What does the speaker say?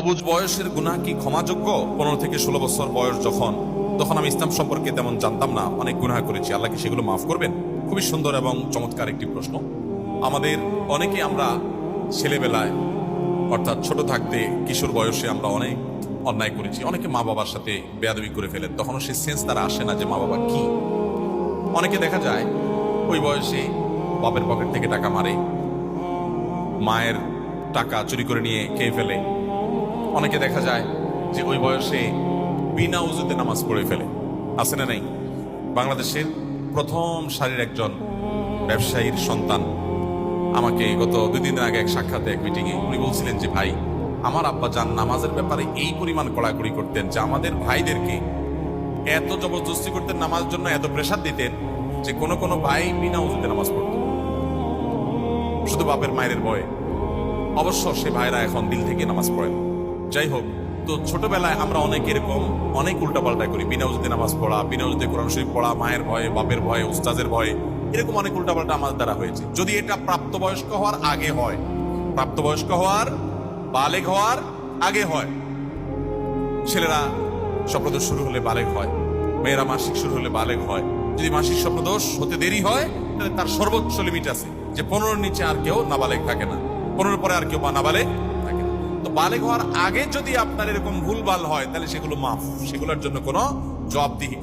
অবুঝ বয়সের গুনাহ কি ক্ষমাযোগ্য? 15 থেকে 16 বছর বয়স তখন আমি ইসলাম সম্পর্কে তেমন জানতাম না, অনেক গুনাহ করেছি, আল্লাহ কি সেগুলো মাফ করবেন? খুবই সুন্দর এবং চমৎকার একটি প্রশ্ন। আমাদের অনেকে আমরা ছেলেবেলায় অর্থাৎ ছোট থাকতে কিশোর বয়সে আমরা অনেক অন্যায় করেছি, অনেকে মা বাবার সাথে বেয়াদবি করে ফেলেন, তখনও সেই সেন্স তারা আসে না যে মা বাবা কি। অনেকে দেখা যায় ওই বয়সে বাপের পকেট থেকে টাকা মারে, মায়ের টাকা চুরি করে নিয়ে খেয়ে ফেলে। অনেকে দেখা যায় যে ওই বয়সে বিনা উজুতে নামাজ পড়ে ফেলে। আছে না নাই? বাংলাদেশের প্রথম সারির একজন ব্যবসায়ীর সন্তান আমাকে গত 2 দিন আগে এক সাক্ষাতে, এক মিটিংয়ে উনি বলছিলেন যে ভাই, আমার আব্বা জান নামাজের ব্যাপারে এই পরিমাণ কড়াকড়ি করতেন যে আমাদের ভাইদেরকে এত জবরদস্তি করতেন নামাজ জন্য, এত প্রেসার দিতেন যে কোনো কোনো ভাই বিনা উজুতে নামাজ পড়ত শুধু বাপের মায়ের ভয়ে। অবশ্য সে ভাইরা এখন দিল থেকে নামাজ পড়েন। যাই হোক, তো ছোটবেলায় আমরা অনেক এরকম অনেক উল্টাপাল্টা করি, বিনা উজুতে নামাজ পড়া, বিনা উজুতে কোরআন শরীফ পড়া, মায়ের ভয়ে, বাপের ভয়ে, উস্তাদের ভয়ে, এরকম অনেক উল্টাপাল্টা আমাদের দ্বারা হয়েছে। যদি এটা প্রাপ্তবয়স্ক হওয়ার আগে হয়, প্রাপ্তবয়স্ক হওয়ার, বালেগ হওয়ার আগে হয়, ছেলেরা স্বপ্নদোষ শুরু হলে বালেগ হয়, মেয়েরা মাসিক শুরু হলে বালেগ হয়। যদি মাসিক স্বপ্নদোষ হতে দেরি হয় তাহলে তার সর্বোচ্চ লিমিট আছে যে 15-র নিচে আর কেউ নাবালেগ থাকে না, 15-র পরে আর কেউ নাবালেগ থাকে না। তো বালেগ হওয়ার আগে যদি আপনার এরকম ভুলভাল হয় তাহলে সেগুলো মাফ, সেগুলোর জন্য কোনো জবাবদিহি